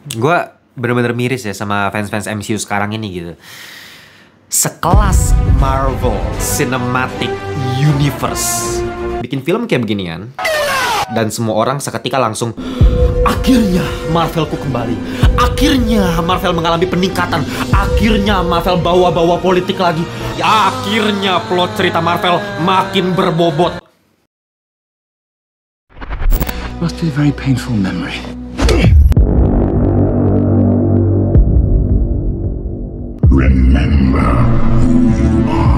Gue bener-bener miris ya sama fans-fans MCU sekarang ini gitu. Sekelas Marvel Cinematic Universe bikin film kayak beginian, dan semua orang seketika langsung, akhirnya Marvelku kembali. Akhirnya Marvel mengalami peningkatan. Akhirnya Marvel bawa-bawa politik lagi. Akhirnya plot cerita Marvel makin berbobot. Must be a very painful memory. Remember who you are.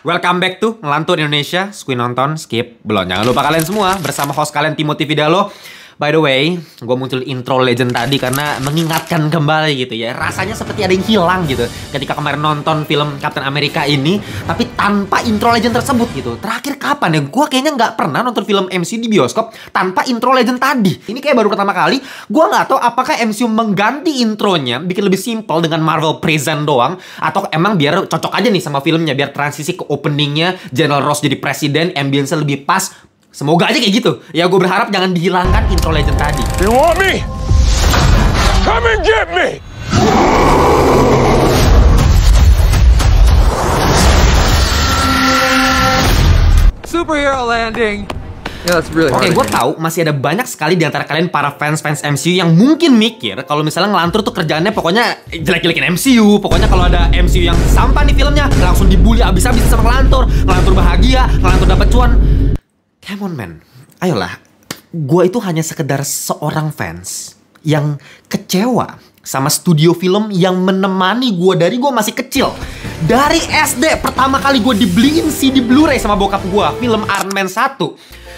Welcome back to Ngelantur Indonesia. Squid nonton, skip, belum. Jangan lupa kalian semua bersama host kalian Timothy Vidalo. By the way, gue muncul intro legend tadi karena mengingatkan kembali gitu ya. Rasanya seperti ada yang hilang gitu ketika kemarin nonton film Captain America ini, tapi tanpa intro legend tersebut gitu. Terakhir kapan ya? Gue kayaknya nggak pernah nonton film MCU di bioskop tanpa intro legend tadi. Ini kayak baru pertama kali. Gue nggak tahu apakah MCU mengganti intronya, bikin lebih simple dengan Marvel Present doang, atau emang biar cocok aja nih sama filmnya, biar transisi ke openingnya General Ross jadi presiden, ambience lebih pas. Semoga aja kayak gitu. Ya gue berharap jangan dihilangkan intro legend tadi. You want me? Come and get me! Superhero landing. Yeah, that's really hard. Oke, gue tahu masih ada banyak sekali di antara kalian para fans MCU yang mungkin mikir kalau misalnya Ngelantur tuh kerjaannya pokoknya jelek-jelekin MCU. Pokoknya kalau ada MCU yang sampah nih filmnya, langsung dibully abis-abis sama Ngelantur. Ngelantur bahagia, Ngelantur dapat cuan. Come on man, ayolah. Gue itu hanya sekedar seorang fans yang kecewa sama studio film yang menemani gue dari gue masih kecil. Dari SD pertama kali gue dibeliin CD Blu-ray sama bokap gue film Iron Man 1,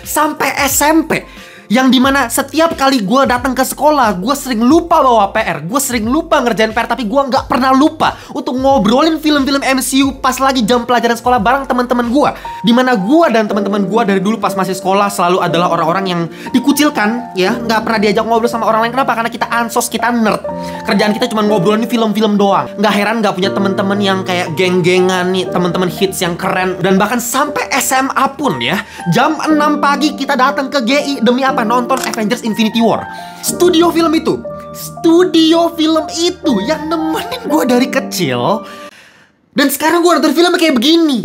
sampai SMP, yang dimana setiap kali gue datang ke sekolah, gue sering lupa bawa PR, gue sering lupa ngerjain PR, tapi gue nggak pernah lupa untuk ngobrolin film-film MCU pas lagi jam pelajaran sekolah bareng teman-teman gue. Dimana gue dan teman-teman gue dari dulu pas masih sekolah selalu adalah orang-orang yang dikucilkan, ya, nggak pernah diajak ngobrol sama orang lain. Kenapa? Karena kita ansos, kita nerd. Kerjaan kita cuma ngobrolin film-film doang. Nggak heran nggak punya teman-teman yang kayak geng-gengan nih, teman-teman hits yang keren. Dan bahkan sampai SMA pun ya, jam 6 pagi kita datang ke GI demi apa? Nonton Avengers Infinity War. Studio film itu yang nemenin gue dari kecil. Dan sekarang gue nonton film kayak begini.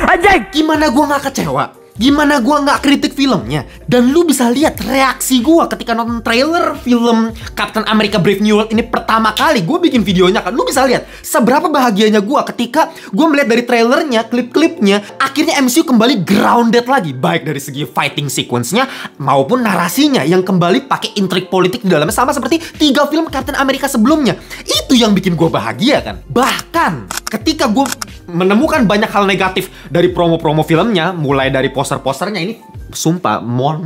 Anjay! Gimana gue gak kecewa? Gimana gue gak kritik filmnya? Dan lu bisa lihat reaksi gue ketika nonton trailer film Captain America Brave New World ini pertama kali. Gue bikin videonya kan. Lu bisa lihat seberapa bahagianya gue ketika gue melihat dari trailernya, klip-klipnya, akhirnya MCU kembali grounded lagi. Baik dari segi fighting sequence-nya maupun narasinya yang kembali pakai intrik politik di dalamnya, sama seperti 3 film Captain America sebelumnya. Itu yang bikin gue bahagia kan. Bahkan ketika gue menemukan banyak hal negatif dari promo-promo filmnya, mulai dari poster-posternya, ini sumpah, mohon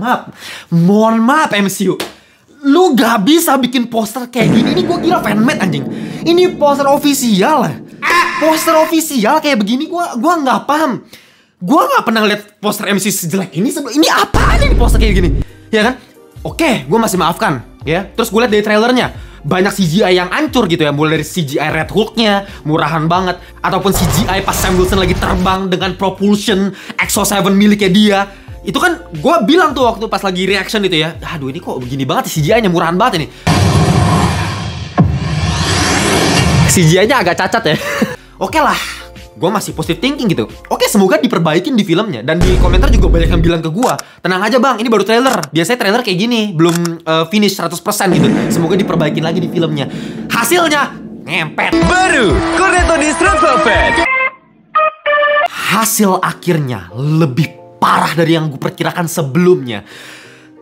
maaf MCU, lu gak bisa bikin poster kayak gini. Ini gue kira fanmade anjing. Ini poster official. Poster official kayak begini gue nggak paham. Gue nggak pernah lihat poster MCU sejelek ini sebelum. Ini apa aja nih poster kayak gini, ya kan? Oke, gue masih maafkan ya. Terus gue lihat dari trailernya, banyak CGI yang hancur gitu ya. Mulai dari CGI Red Hulk-nya murahan banget, ataupun CGI pas Sam Wilson lagi terbang dengan propulsion Exo 7 miliknya dia. Itu kan gue bilang tuh waktu pas lagi reaction itu ya, aduh ini kok begini banget CGI-nya, murahan banget ini. CGI-nya agak cacat ya. Oke lah, gue masih positive thinking gitu. Oke, semoga diperbaikin di filmnya. Dan di komentar juga banyak yang bilang ke gue, tenang aja bang, ini baru trailer. Biasanya trailer kayak gini, belum finish 100% gitu. Semoga diperbaikin lagi di filmnya. Hasilnya ngempet. Baru Cornetto di Red Velvet. Hasil akhirnya lebih parah dari yang gue perkirakan sebelumnya.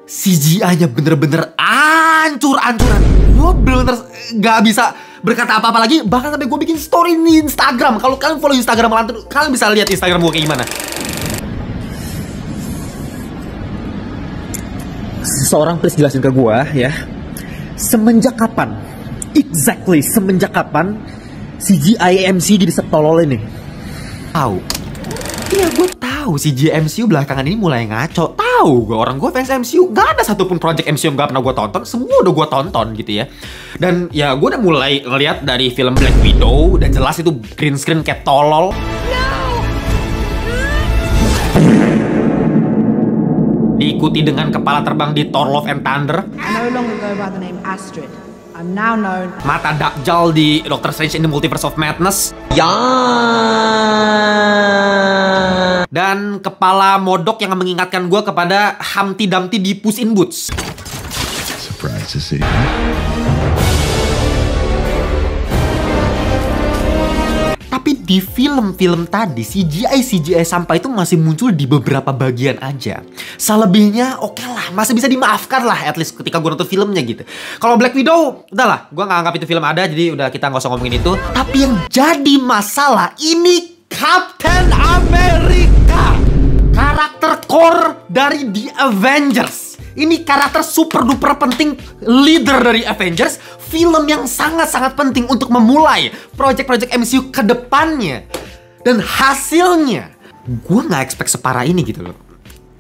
CGI-nya bener-bener ancur-ancuran. Gue bener-bener gak bisa berkata apa-apa lagi. Bahkan sampai gue bikin story di Instagram. Kalau kalian follow Instagram Ngelantur, kalian bisa lihat Instagram gue kayak gimana. Seseorang please jelasin ke gue ya, semenjak kapan, exactly semenjak kapan CGI MCU jadi setolol ini? Tahu. Iya, gue tahu CGI MCU belakangan ini mulai ngaco. Tahu gue, orang gue fans MCU. Gak ada satupun project MCU yang gak pernah gue tonton. Semua udah gue tonton gitu ya. Dan ya gue udah mulai ngeliat dari film Black Widow. Dan jelas itu green screen kayak tolol. Diikuti dengan kepala terbang di Thor Love and Thunder. I no longer go by the name Astrid. I'm now known. Mata Dajjal di Doctor Strange in the Multiverse of Madness. Ya. Dan kepala modok yang mengingatkan gue kepada Humpty Dumpty di Puss in Boots. Surprised to see. Tapi di film-film tadi CGI sampah itu masih muncul di beberapa bagian aja. Selebihnya oke lah, masih bisa dimaafkan lah at least ketika gue nonton filmnya gitu. Kalau Black Widow, udahlah, gue nggak anggap itu film ada, jadi udah kita nggak usah ngomongin itu. Tapi yang jadi masalah ini Captain America, karakter core dari The Avengers. Ini karakter super duper penting, leader dari Avengers. Film yang sangat-sangat penting untuk memulai project-project MCU ke depannya. Dan hasilnya, gue gak expect separah ini gitu loh.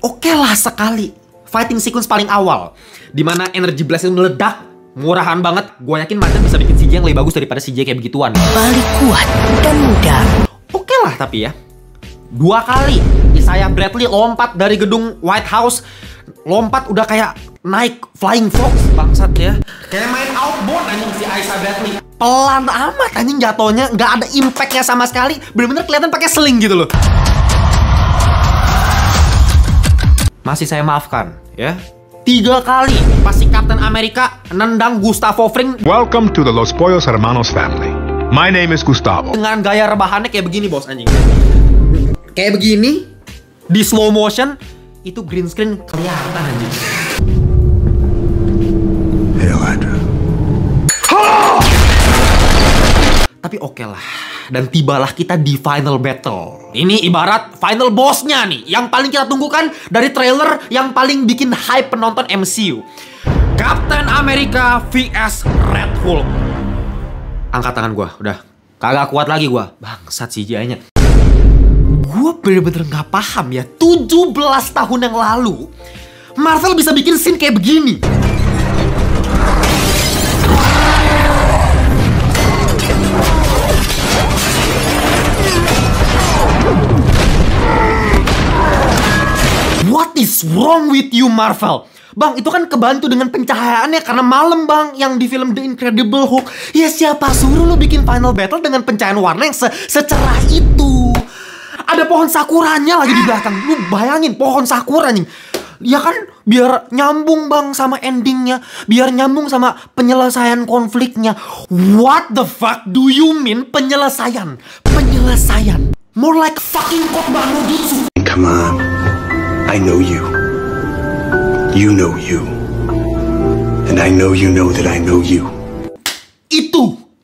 Oke lah sekali, fighting sequence paling awal, dimana energy blast itu meledak, murahan banget. Gue yakin Martin bisa bikin CGI yang lebih bagus daripada CGI kayak begituan. Balik kuat dan muda. Oke lah tapi ya, 2 kali Isaiah Bradley lompat dari gedung White House. Lompat udah kayak naik Flying Fox, bangsat ya. Kayak main Outbound anjing si Isaiah Bradley. Pelan amat anjing jatuhnya, nggak ada impactnya sama sekali. Bener-bener kelihatan pakai sling gitu loh. Masih saya maafkan ya. 3 kali pas si Captain America nendang Gustavo Fring. Welcome to the Los Pollos Hermanos family. My name is Gustavo. Dengan gaya rebahannya kayak begini bos anjing. Kayak begini di slow motion. Itu green screen kelihatan anjing. Hail Hydra. Tapi oke lah. Dan tibalah kita di final battle. Ini ibarat final bossnya nih, yang paling kita tunggukan dari trailer, yang paling bikin hype penonton MCU. Captain America vs Red Hulk. Angkat tangan gue, udah kagak kuat lagi gue. Bangsat CGI-nya. Gue bener-bener gak paham ya, 17 tahun yang lalu Marvel bisa bikin scene kayak begini. What is wrong with you Marvel? Bang, itu kan kebantu dengan pencahayaannya karena malam bang, yang di film The Incredible Hulk. Ya siapa suruh lo bikin final battle dengan pencahayaan warna yang secerah itu? Ada pohon sakuranya lagi di belakang. Lu bayangin pohon sakura nih. Ya kan biar nyambung bang sama endingnya, biar nyambung sama penyelesaian konfliknya. What the fuck do you mean penyelesaian? Penyelesaian. More like fucking khotbah no jutsu. Come on. I know you. You know you. And I know you know that I know you.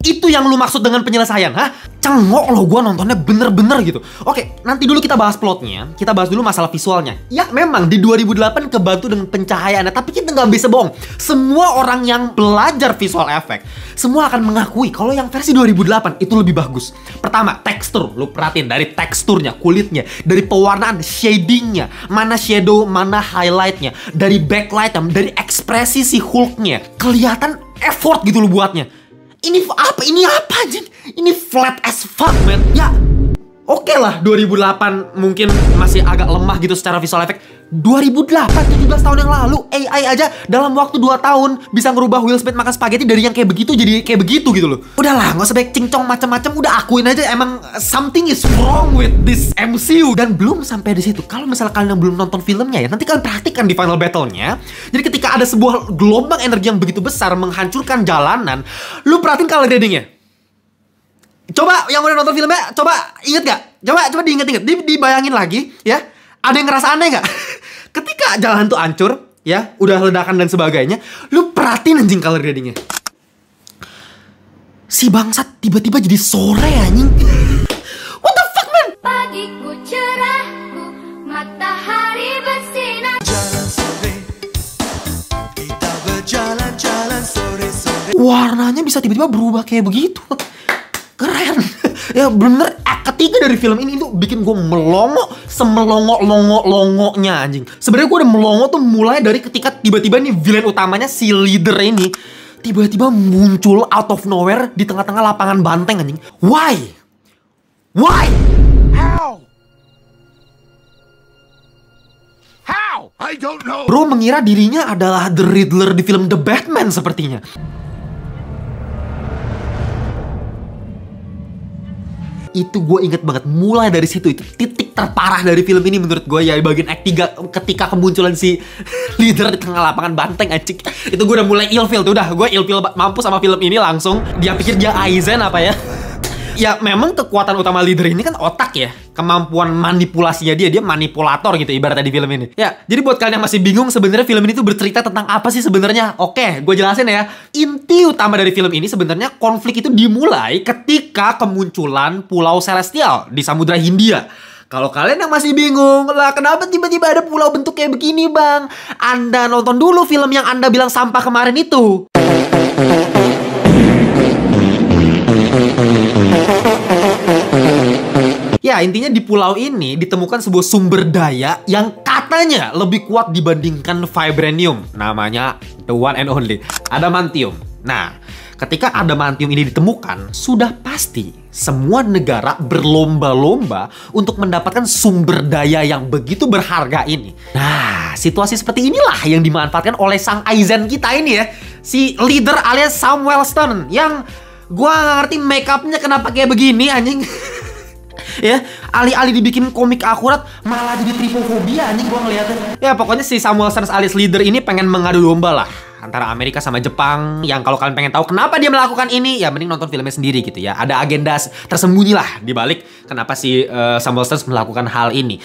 Itu yang lu maksud dengan penyelesaian, hah? Cengok loh gua nontonnya bener-bener gitu. Oke, nanti dulu kita bahas plotnya. Kita bahas dulu masalah visualnya. Ya memang di 2008 kebantu dengan pencahayaannya, tapi kita nggak bisa bohong. Semua orang yang belajar visual effect, semua akan mengakui kalau yang versi 2008 itu lebih bagus. Pertama, tekstur. Lu perhatiin dari teksturnya, kulitnya, dari pewarnaan, shadingnya, mana shadow, mana highlightnya, dari backlightnya, dari ekspresi si Hulknya. Kelihatan effort gitu lu buatnya. Ini apa anjing? Ini flat as fuck, man. Ya, oke lah 2008 mungkin masih agak lemah gitu secara visual effect. 2008, 17 tahun yang lalu, AI aja dalam waktu 2 tahun bisa ngerubah Will Smith makan spaghetti dari yang kayak begitu jadi kayak begitu gitu loh. Udahlah, nggak usah baik cincong macam-macam, udah akuin aja emang something is wrong with this MCU. Dan belum sampai di situ. Kalau misalnya kalian yang belum nonton filmnya ya, nanti kalian perhatikan di final battle-nya. Jadi ketika ada sebuah gelombang energi yang begitu besar menghancurkan jalanan, lu perhatiin color grading-nya. Coba yang udah nonton filmnya, coba inget gak? Coba diinget-inget, dibayangin lagi ya. Ada yang ngerasa aneh gak? Ketika jalan tuh hancur, ya, udah ledakan dan sebagainya, lu perhatiin anjing color grading-nya. Si bangsat tiba-tiba jadi sore anjing. What the fuck, man? Pagiku cerahku, matahari bersinar. Jalan sore, kita berjalan-jalan sore-sore. Warnanya bisa tiba-tiba berubah kayak begitu. keren. Ya bener, act ketiga dari film ini tuh bikin gue melongo semelongo-longo-longonya anjing. Sebenarnya gue udah melongo tuh mulai dari ketika tiba-tiba nih villain utamanya si leader ini tiba-tiba muncul out of nowhere di tengah-tengah lapangan banteng anjing. Why? How? I don't know. Bro mengira dirinya adalah The Riddler di film The Batman sepertinya. Itu gue inget banget, mulai dari situ itu titik terparah dari film ini menurut gue ya, bagian act 3 ketika kemunculan si leader di tengah lapangan banteng anjing. Itu gue udah mulai ilfeel tuh, udah gue ilfeel mampus sama film ini langsung. Dia pikir dia Aizen apa ya. Ya memang kekuatan utama leader ini kan otak ya, kemampuan manipulasinya dia manipulator gitu ibaratnya di film ini. Ya, jadi buat kalian yang masih bingung sebenarnya film ini tuh bercerita tentang apa sih sebenarnya? Oke, gue jelasin ya. Inti utama dari film ini sebenarnya konflik itu dimulai ketika kemunculan Pulau Celestial di Samudra Hindia. Kalau kalian yang masih bingung, lah kenapa tiba-tiba ada pulau bentuk kayak begini bang? Anda nonton dulu film yang Anda bilang sampah kemarin itu. Ya intinya di pulau ini ditemukan sebuah sumber daya yang katanya lebih kuat dibandingkan vibranium. Namanya the one and only adamantium. Nah, ketika adamantium ini ditemukan, sudah pasti semua negara berlomba-lomba untuk mendapatkan sumber daya yang begitu berharga ini. Nah, situasi seperti inilah yang dimanfaatkan oleh sang Aizen kita ini ya. Si leader alias Sam Wellston yang gua gak ngerti make upnya kenapa kayak begini anjing. Ya, alih-alih dibikin komik akurat malah jadi tripofobia anjing gua ngeliatnya. Ya pokoknya si Sam Wellston alias leader ini pengen mengadu domba lah antara Amerika sama Jepang. Yang kalau kalian pengen tahu kenapa dia melakukan ini, ya mending nonton filmnya sendiri gitu ya. Ada agenda tersembunyi lah di balik kenapa si Sam Wellston melakukan hal ini.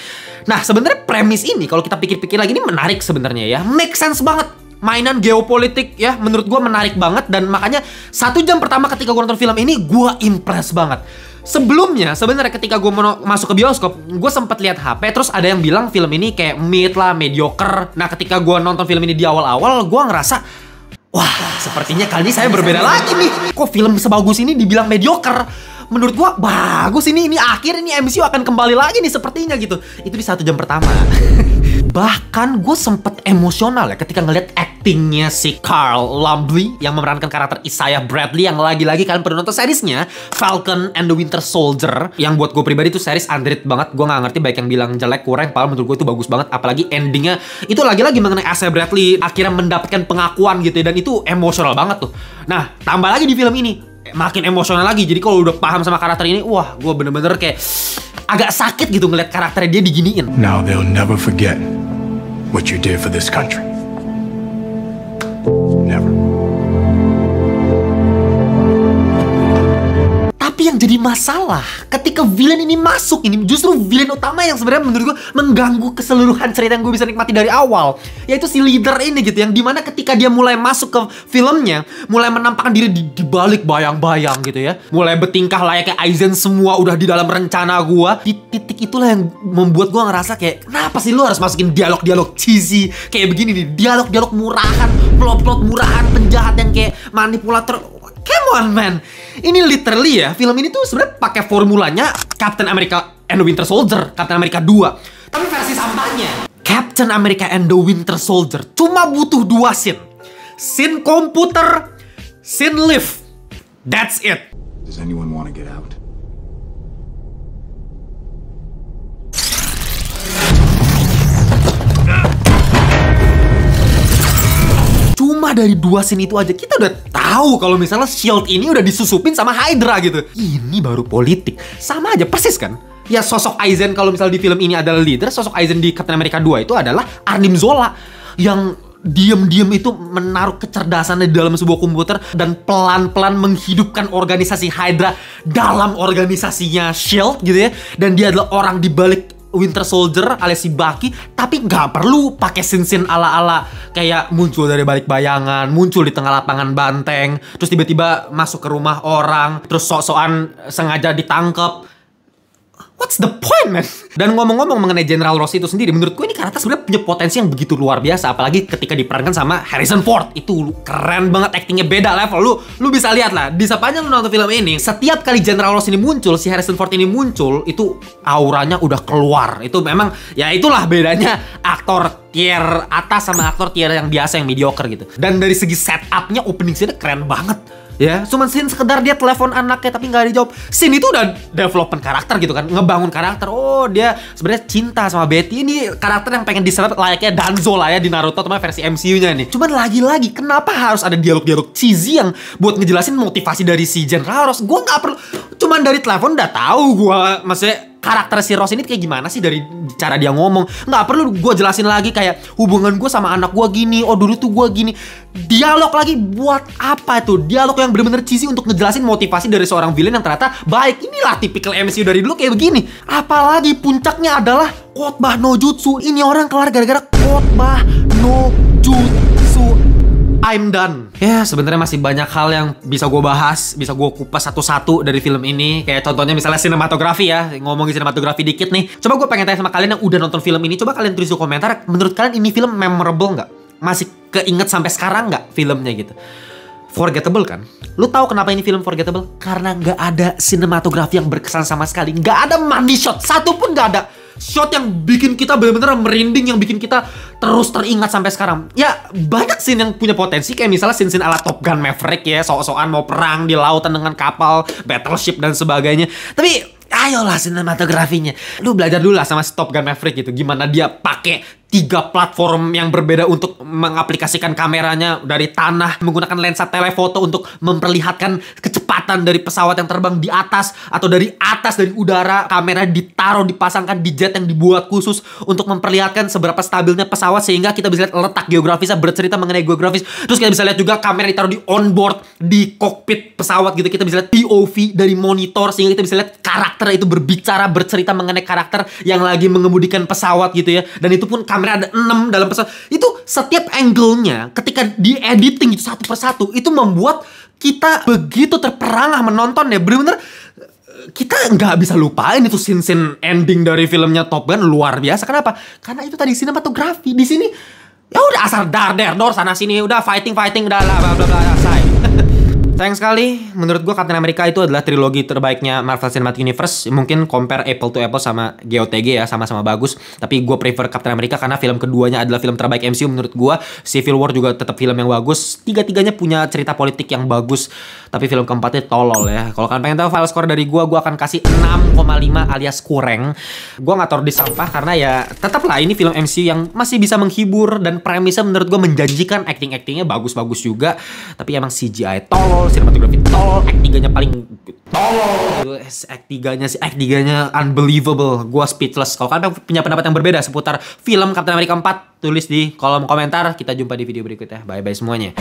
Nah, sebenarnya premis ini kalau kita pikir-pikir lagi ini menarik sebenarnya ya. Make sense banget. Mainan geopolitik ya, menurut gue menarik banget. Dan makanya 1 jam pertama ketika gue nonton film ini, gue impress banget. Sebelumnya sebenarnya ketika gue masuk ke bioskop, gue sempat lihat HP, terus ada yang bilang film ini kayak mid lah, mediocre. Nah ketika gue nonton film ini di awal-awal, gue ngerasa, wah sepertinya kali ini saya berbeda lagi nih. Kok film sebagus ini dibilang mediocre? Menurut gue bagus ini akhir ini MCU akan kembali lagi nih sepertinya gitu. Itu di 1 jam pertama. Bahkan gue sempet emosional ya ketika ngeliat actingnya si Carl Lumbly yang memerankan karakter Isaiah Bradley yang lagi-lagi kalian pernah nonton seriesnya Falcon and the Winter Soldier, yang buat gue pribadi tuh series underrated banget. Gue gak ngerti baik yang bilang jelek kurang, padahal menurut gue itu bagus banget. Apalagi endingnya itu lagi-lagi mengenai Isaiah Bradley akhirnya mendapatkan pengakuan gitu ya, dan itu emosional banget tuh. Nah tambah lagi di film ini makin emosional lagi. Jadi kalau udah paham sama karakter ini, wah gue bener-bener kayak agak sakit gitu ngeliat karakternya dia diginiin. Now they'll never forget what you did for this country. Never. Tapi yang jadi masalah ketika villain ini masuk, ini justru villain utama yang sebenarnya menurut gue mengganggu keseluruhan cerita yang gue bisa nikmati dari awal, yaitu si leader ini gitu, yang dimana ketika dia mulai masuk ke filmnya, mulai menampakkan diri di balik bayang-bayang gitu ya, mulai bertingkah layaknya Aizen, semua udah di dalam rencana gue. Di titik itulah yang membuat gue ngerasa kayak, kenapa sih lu harus masukin dialog-dialog cheesy kayak begini nih, dialog-dialog murahan, plot-plot murahan, penjahat yang kayak manipulator. Come on man, ini literally ya, film ini tuh sebenarnya pakai formulanya Captain America and the Winter Soldier, Captain America 2, tapi versi sampahnya. Captain America and the Winter Soldier cuma butuh 2 scene. Scene komputer, scene lift. That's it. Does anyone want to get out? Cuma dari 2 scene itu aja kita udah tahu kalau misalnya Shield ini udah disusupin sama Hydra gitu. Ini baru politik. Sama aja persis kan? Ya sosok Aizen kalau misalnya di film ini adalah leader, sosok Aizen di Captain America 2 itu adalah Arnim Zola yang diam-diam itu menaruh kecerdasannya di dalam sebuah komputer dan pelan-pelan menghidupkan organisasi Hydra dalam organisasinya Shield gitu ya. Dan dia adalah orang di balik Winter Soldier alias si Bucky, tapi nggak perlu pakai sin-sin ala-ala kayak muncul dari balik bayangan, muncul di tengah lapangan banteng, terus tiba-tiba masuk ke rumah orang, terus sok-sokan sengaja ditangkep. What's the point, man? Dan ngomong-ngomong mengenai General Ross itu sendiri, menurut gue ini karakter sebenarnya punya potensi yang begitu luar biasa, apalagi ketika diperankan sama Harrison Ford. Itu keren banget, aktingnya beda level. Lu bisa lihat lah, di sepanjang lu nonton film ini, setiap kali General Ross ini muncul, si Harrison Ford ini muncul, itu auranya udah keluar. Itu memang, ya itulah bedanya aktor tier atas sama aktor tier yang biasa, yang mediocre gitu. Dan dari segi setupnya, opening scene keren banget. Ya, cuman scene sekedar dia telepon anaknya tapi nggak dijawab. Scene itu udah development karakter gitu kan, ngebangun karakter. Oh, dia sebenarnya cinta sama Betty. Ini karakter yang pengen diserap layaknya Danzo lah ya di Naruto, teman versi MCU-nya nih. Cuman lagi-lagi, kenapa harus ada dialog-dialog cheesy yang buat ngejelasin motivasi dari si General Ross? Gue nggak perlu. Cuman dari telepon udah tahu gue, maksudnya karakter si Ross ini kayak gimana sih dari cara dia ngomong. Nggak perlu gue jelasin lagi kayak hubungan gue sama anak gue gini, oh dulu tuh gue gini. Dialog lagi buat apa tuh? Dialog yang bener-bener cheesy untuk ngejelasin motivasi dari seorang villain yang ternyata baik. Inilah tipikal MCU dari dulu kayak begini. Apalagi puncaknya adalah khotbah no jutsu. Ini orang kelar gara-gara khotbah no jutsu. I'm done. Ya, sebenarnya masih banyak hal yang bisa gue bahas, bisa gue kupas satu-satu dari film ini. Kayak contohnya misalnya sinematografi ya. Ngomongin sinematografi dikit nih. Coba gue pengen tanya sama kalian yang udah nonton film ini. Coba kalian tulis di komentar, menurut kalian ini film memorable nggak? Masih keinget sampai sekarang nggak filmnya gitu? Forgettable kan? Lu tahu kenapa ini film forgettable? Karena nggak ada sinematografi yang berkesan sama sekali. Nggak ada money shot, satu pun nggak ada. Shot yang bikin kita benar-benar merinding, yang bikin kita terus teringat sampai sekarang. Ya, banyak scene yang punya potensi, kayak misalnya scene-scene ala Top Gun Maverick ya, sok-sokan mau perang di lautan dengan kapal, battleship dan sebagainya. Tapi ayolah sinematografinya. Lu belajar dulu lah sama si Top Gun Maverick gitu, gimana dia pakai 3 platform yang berbeda untuk mengaplikasikan kameranya dari tanah, menggunakan lensa telefoto untuk memperlihatkan kecepatan dari pesawat yang terbang di atas, atau dari atas, dari udara, kamera ditaruh, dipasangkan di jet yang dibuat khusus untuk memperlihatkan seberapa stabilnya pesawat, sehingga kita bisa lihat letak geografisnya, bercerita mengenai geografis. Terus kita bisa lihat juga kamera ditaruh di onboard, di kokpit pesawat gitu, kita bisa lihat POV dari monitor, sehingga kita bisa lihat karakter itu berbicara, bercerita mengenai karakter yang lagi mengemudikan pesawat gitu ya. Dan itu pun kamera ada 6 dalam pesawat. Itu setiap angle-nya ketika di editing itu satu persatu, itu membuat kita begitu terperangah menonton ya. Bener-bener kita nggak bisa lupain itu scene-scene ending dari filmnya Top Gun, luar biasa. Kenapa? Karena itu tadi sinematografi. Di sini ya udah asal dor sana sini, udah fighting udah lah bla bla bla selesai. Sayang sekali, menurut gue Captain America itu adalah trilogi terbaiknya Marvel Cinematic Universe. Mungkin compare apple to apple sama GOTG ya, sama-sama bagus. Tapi gue prefer Captain America karena film keduanya adalah film terbaik MCU menurut gue. Civil War juga tetap film yang bagus. Tiga-tiganya punya cerita politik yang bagus. Tapi film keempatnya tolol ya. Kalau kalian pengen tahu file score dari gue akan kasih 6,5 alias kurang. Gue gak taruh di sampah karena ya tetaplah ini film MCU yang masih bisa menghibur. Dan premisnya menurut gue menjanjikan, acting-actingnya bagus-bagus juga. Tapi emang CGI tolol, sinematografi tolol, act 3-nya paling tolol. Act 3-nya unbelievable. Gua speechless. Kalau kalian punya pendapat yang berbeda seputar film Captain America 4, tulis di kolom komentar. Kita jumpa di video berikutnya. Bye-bye semuanya.